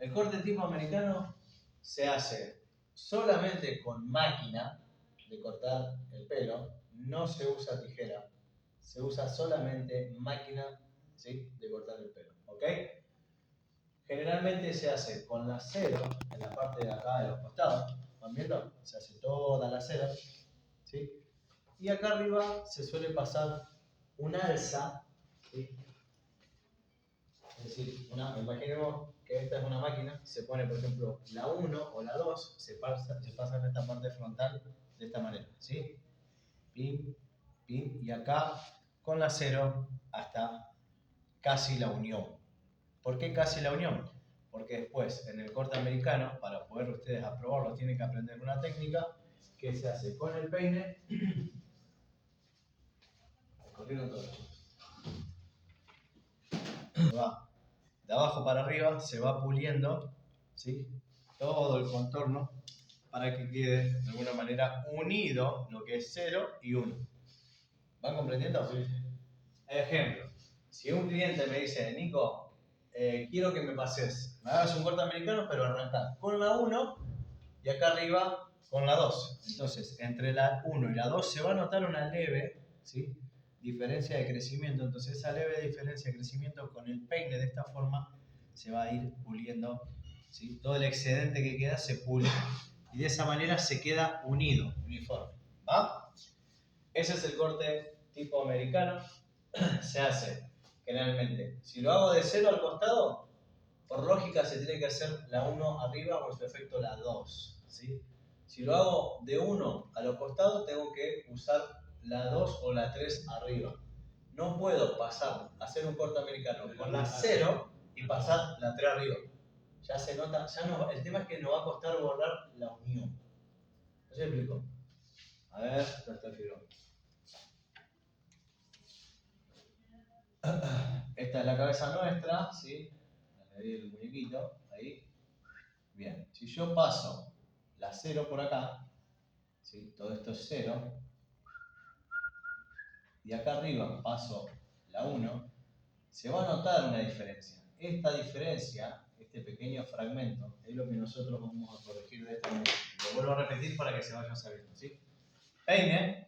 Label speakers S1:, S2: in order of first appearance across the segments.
S1: El corte tipo americano se hace solamente con máquina de cortar el pelo, no se usa tijera, se usa solamente máquina, ¿sí?, de cortar el pelo, ¿ok? Generalmente se hace con la cero en la parte de acá de los costados, ¿van viendo? Se hace toda la cero, ¿sí? Y acá arriba se suele pasar un alza, ¿sí? Es decir, imaginemos que esta es una máquina, se pone por ejemplo la 1 o la 2, se pasa en esta parte frontal de esta manera, ¿sí? Pim, pim, y acá con la 0 hasta casi la unión. ¿Por qué casi la unión? Porque después en el corte americano, para poder ustedes aprobarlo, tienen que aprender una técnica que se hace con el peine. Corrieron todos. Va de abajo para arriba, se va puliendo, ¿sí?, todo el contorno para que quede de alguna manera unido lo que es 0 y 1. ¿Van comprendiendo? Sí. Ejemplo, si un cliente me dice, Nico, quiero que me pases, me hagas un corte americano, pero arrancás con la 1 y acá arriba con la 2. Entonces, entre la 1 y la 2 se va a notar una leve, ¿sí?, diferencia de crecimiento. Entonces, esa leve diferencia de crecimiento con el peine de esta forma se va a ir puliendo, ¿sí? Todo el excedente que queda se pule y de esa manera se queda unido, uniforme, ¿va? Ese es el corte tipo americano. Se hace generalmente, si lo hago de 0 al costado, por lógica se tiene que hacer la 1 arriba o en su efecto la 2, ¿sí? Si lo hago de 1 a los costados, tengo que usar la 2 o la 3 arriba. No puedo hacer un corte americano con la 0 y pasar la 3 arriba. Ya se nota, el tema es que nos va a costar borrar la unión. ¿No se explico? A ver, ¿dónde está el fibro? Esta es la cabeza nuestra, ¿sí? Le di el muñequito, ahí. Bien, si yo paso la 0 por acá, ¿sí?, todo esto es 0, y acá arriba paso la 1, se va a notar una diferencia. Esta diferencia, este pequeño fragmento, es lo que nosotros vamos a corregir de esta manera. Lo vuelvo a repetir para que se vayan sabiendo, ¿sí? Peine,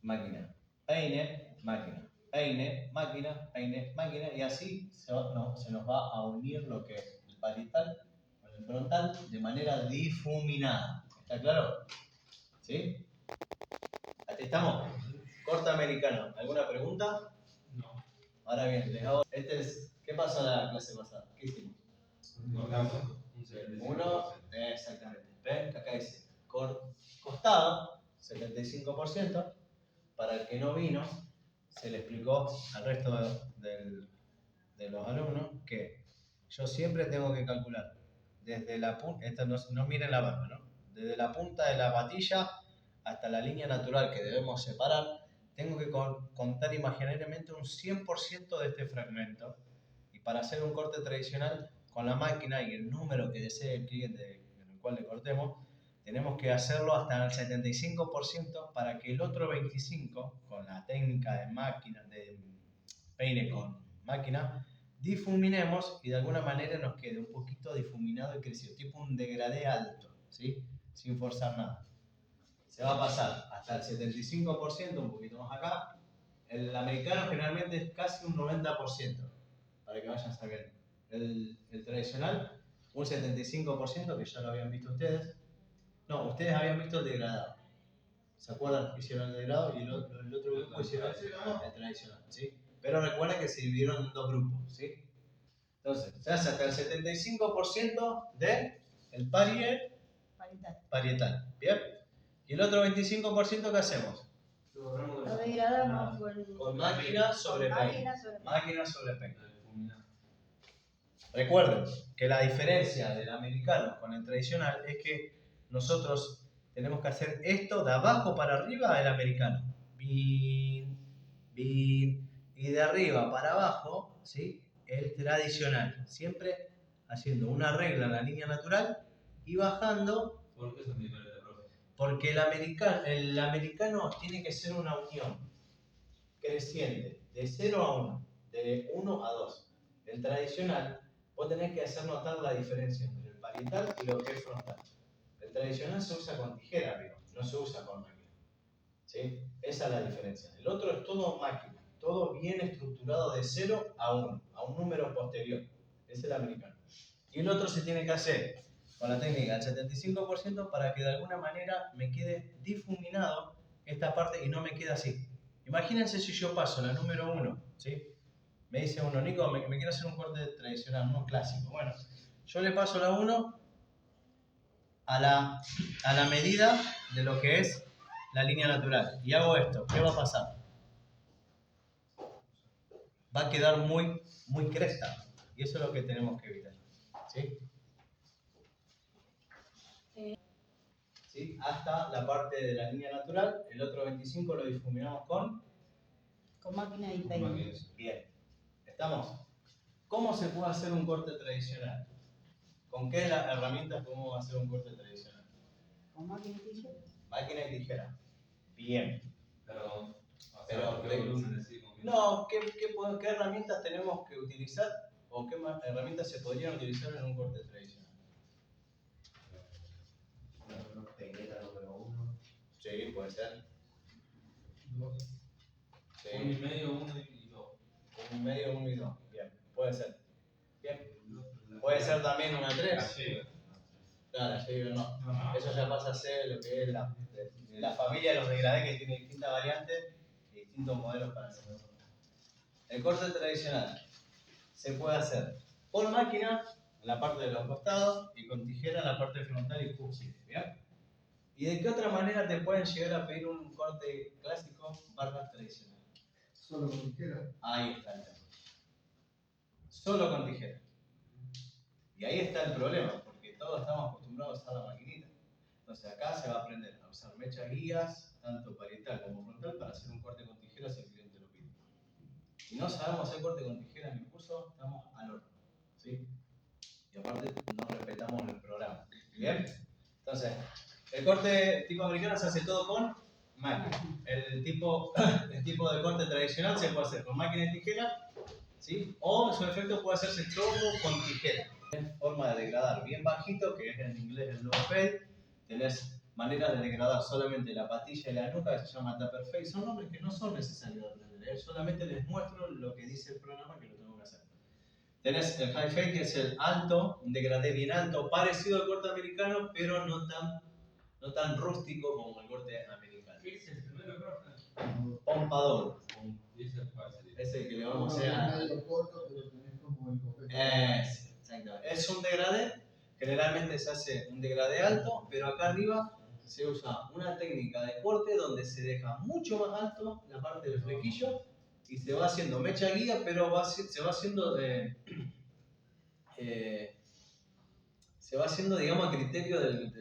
S1: máquina, peine, máquina, peine, máquina, peine, máquina, y así se nos va a unir lo que es el parietal con el frontal de manera difuminada. ¿Está claro? ¿Sí? Aquí estamos. Corte americano. ¿Alguna pregunta?
S2: No.
S1: Ahora bien, ¿qué pasó en la clase pasada? ¿Qué hicimos? Uno, exactamente. ¿Ven? Acá dice costado, 75%. Para el que no vino, se le explicó al resto de los alumnos que yo siempre tengo que calcular desde la punta, no miren la barba, ¿no? Desde la punta de la patilla hasta la línea natural que debemos separar, tengo que contar imaginariamente un 100% de este fragmento. Y para hacer un corte tradicional con la máquina y el número que desee el cliente en el cual le cortemos, tenemos que hacerlo hasta el 75% para que el otro 25%, con la técnica de máquina, de peine con máquina, difuminemos y de alguna manera nos quede un poquito difuminado y crecido, tipo un degradé alto, ¿sí?, sin forzar nada. Se va a pasar hasta el 75%, un poquito más acá. El americano generalmente es casi un 90%, para que vayan sabiendo. El tradicional, un 75%, que ya lo habían visto ustedes. No, ustedes habían visto el degradado. ¿Se acuerdan? Hicieron el degradado y el otro grupo hicieron el tradicional, ¿sí? Pero recuerden que se dividieron en dos grupos, ¿sí? Entonces, se hace hasta el 75% del parietal. ¿Bien? ¿Y el otro 25% qué hacemos?
S3: Lo degradamos
S1: con máquina sobre peine. Máquina sobre peine. Recuerden que la diferencia del americano con el tradicional es que nosotros tenemos que hacer esto de abajo para arriba el americano. Bin, bin, y de arriba para abajo, ¿sí?, el tradicional. Siempre haciendo una regla en la línea natural y bajando.
S2: ¿Por qué son diferentes, profe?
S1: Porque el americano tiene que ser una unión creciente, de 0 a 1, de 1 a 2. El tradicional vos tenés que hacer notar la diferencia entre el parietal y lo que es frontal. El tradicional se usa con tijera arriba, no se usa con máquina. ¿Sí? Esa es la diferencia. El otro es todo máquina, todo bien estructurado de 0 a 1, a un número posterior. Es el americano. Y el otro se tiene que hacer con la técnica del 75% para que de alguna manera me quede difuminado esta parte y no me quede así. Imagínense si yo paso la número 1, ¿sí? Me dice uno, Nico, me quiero hacer un corte tradicional, uno clásico. Bueno, yo le paso la 1 a la medida de lo que es la línea natural. Y hago esto, ¿qué va a pasar? Va a quedar muy, muy cresta. Y eso es lo que tenemos que evitar. ¿Sí? ¿Sí? Hasta la parte de la línea natural. El otro 25 lo difuminamos con
S2: máquina y peine.
S1: Bien. ¿Estamos? ¿Cómo se puede hacer un corte tradicional? ¿Con qué herramientas podemos hacer un corte tradicional?
S2: Con máquina y tijera.
S1: Máquina y tijera. Bien.
S3: Pero
S1: no, ¿qué herramientas tenemos que utilizar o qué herramientas se podrían utilizar en un corte tradicional?
S3: Una peineta número 1.
S1: Sí, puede ser.
S3: 2.
S1: Sí.
S3: 1,5, 1 y 2.
S1: 1,5, 1 y 2. Bien, puede ser. Bien. Puede ser también una 3. Claro, la Shaver no. Eso ya pasa a ser lo que es la familia de los degradés, que tiene distintas variantes y distintos modelos para hacerlo. El corte tradicional se puede hacer con máquina en la parte de los costados y con tijera en la parte frontal y cúspide. ¿Bien? ¿Y de qué otra manera te pueden llegar a pedir un corte clásico barra tradicional?
S3: Solo con tijera.
S1: Ahí está el tema. Solo con tijera. Y ahí está el problema, porque todos estamos acostumbrados a usar la maquinita. Entonces acá se va a aprender a usar mechas guías, tanto parietal como frontal, para hacer un corte con tijera si el cliente lo pide. Si no sabemos hacer corte con tijera en el curso, estamos al horno. ¿Sí? Y aparte no respetamos el programa. ¿Bien? Entonces, el corte tipo americano se hace todo con máquina. El tipo de corte tradicional se puede hacer con máquina y tijera, ¿sí? O su efecto puede hacerse todo con tijera. Tenés forma de degradar bien bajito, que es en inglés el low fade. Tenés maneras de degradar solamente la patilla y la nuca, que se llama taper fade. Son nombres que no son necesarios de aprender. Solamente les muestro lo que dice el programa que lo tengo que hacer. Tenés el high fade, que es el alto, un degradé bien alto, parecido al corte americano, pero no tan rústico como el corte americano.
S3: ¿Qué es el primero corte?
S1: Pompador.
S3: Ese
S1: que le vamos a hacer a... Exacto. Es un degradé, generalmente se hace un degradé alto, pero acá arriba se usa una técnica de corte donde se deja mucho más alto la parte del flequillo y se va haciendo mecha guía, pero se va haciendo, digamos, a criterio del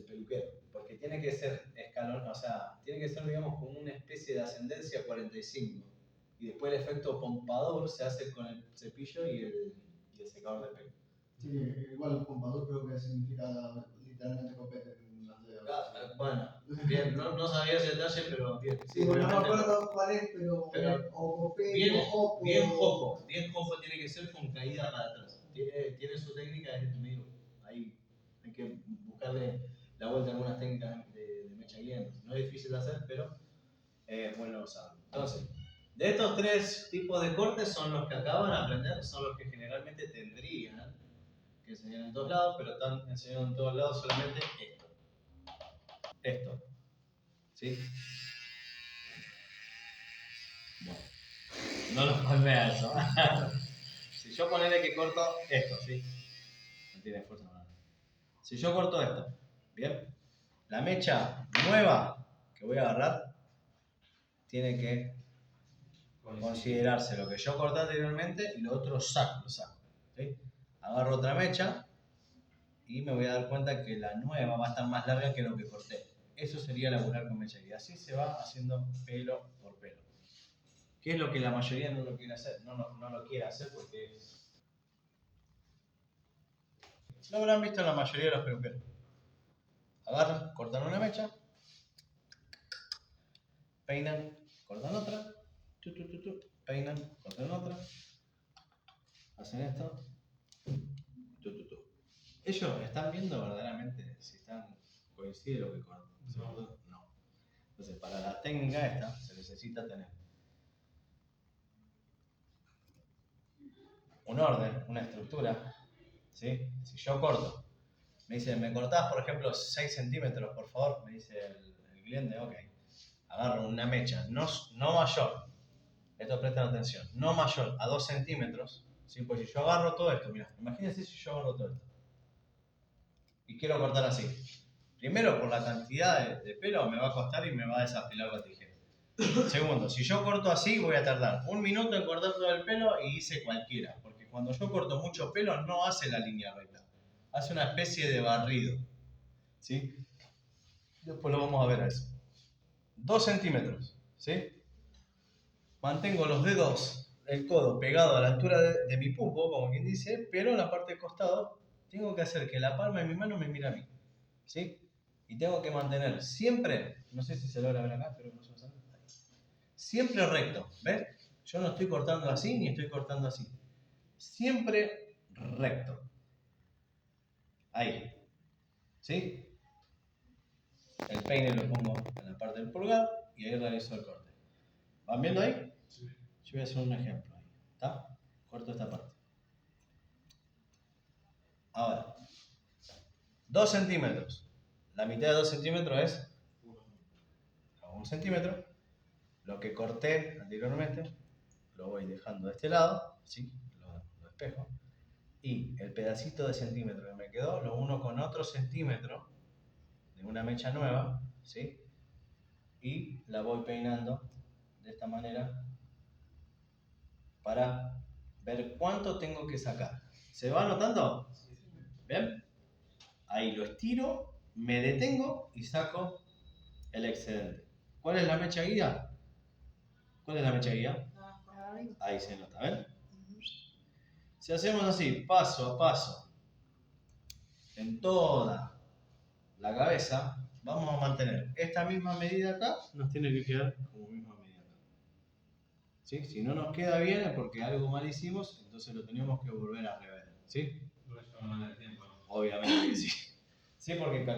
S1: peluquero, porque tiene que ser escalón, o sea, tiene que ser, digamos, como una especie de ascendencia a 45. Y después el efecto pompador se hace con el cepillo y el secador de pelo.
S4: Sí, igual el pompador creo que significa literalmente copete en las dedos.
S1: Bueno, bien, no sabía ese detalle, pero bien.
S4: Sí, no me acuerdo cuál es, pero o copete
S1: bien,
S4: o jopo.
S1: Bien jopo tiene que ser con caída para atrás. Tiene su técnica, es medio, ahí hay que buscarle la vuelta a algunas técnicas de mecha guía. No es difícil de hacer, pero es bueno usarlo. Entonces, de estos tres tipos de cortes son los que acaban de aprender, son los que generalmente tendrían que enseñar en todos lados, pero están enseñando en todos lados solamente esto. Esto. ¿Sí? Bueno. No lo palmea eso. Si yo ponele que corto esto, ¿sí? No tiene fuerza nada. Si yo corto esto, ¿bien? La mecha nueva que voy a agarrar tiene que considerarse lo que yo corté anteriormente y lo otro lo saco. ¿Sí? Agarro otra mecha y me voy a dar cuenta que la nueva va a estar más larga que lo que corté. Eso sería laburar con mecha y así se va haciendo pelo por pelo. ¿Qué es lo que la mayoría no lo quiere hacer? No lo quiere hacer porque lo habrán visto en la mayoría de los peluqueros. Agarran, cortan una mecha, peinan, cortan otra, peinan, cortan otra, hacen esto, ¿Ellos están viendo verdaderamente si coincide lo que cortan? No. Entonces, para la técnica esta, se necesita tener un orden, una estructura, ¿sí? Si yo corto, me dice, ¿me cortás, por ejemplo, 6 centímetros, por favor? Me dice el cliente, ok. Agarro una mecha, no mayor, esto presten atención, no mayor a 2 centímetros, ¿sí? Pues si yo agarro todo esto, mira, imagínense si yo agarro todo esto y quiero cortar así. Primero, por la cantidad de pelo me va a costar y me va a desafilar la tijera. Segundo, si yo corto así, voy a tardar 1 minuto en cortar todo el pelo y hice cualquiera. Porque cuando yo corto mucho pelo, no hace la línea recta. Hace una especie de barrido. ¿Sí? Después lo vamos a ver a eso. 2 centímetros. ¿Sí? Mantengo los dedos, el codo pegado a la altura de mi pupo, como quien dice, pero en la parte de costado tengo que hacer que la palma de mi mano me mire a mí. ¿Sí? Y tengo que mantener siempre, no sé si se logra ver acá, pero no se va a saber. Siempre recto, ¿ves? Yo no estoy cortando así ni estoy cortando así. Siempre recto. Ahí. ¿Sí? El peine lo pongo en la parte del pulgar y ahí realizo el corte. ¿Van viendo ahí?
S3: Sí.
S1: Yo voy a hacer un ejemplo ahí. ¿Está? Corto esta parte. Ahora, 2 centímetros. La mitad de 2 centímetros es 1 centímetro. Lo que corté anteriormente lo voy dejando de este lado, ¿sí? Lo despejo. Y el pedacito de centímetro que me quedó lo uno con otro centímetro de una mecha nueva, ¿sí? Y la voy peinando de esta manera para ver cuánto tengo que sacar. ¿Se va notando? ¿Bien? Ahí lo estiro, me detengo y saco el excedente. ¿Cuál es la mecha guía? ¿Cuál es la mecha guía? Ahí se nota, ¿ven? Si hacemos así, paso a paso, en toda la cabeza, vamos a mantener esta misma medida acá, nos tiene que quedar como misma medida acá. ¿Sí? Si no nos queda bien es porque algo mal hicimos, entonces lo tenemos que volver a rever. ¿Sí?
S3: No es una manera de tiempo, ¿no?
S1: Obviamente que sí. Sí, porque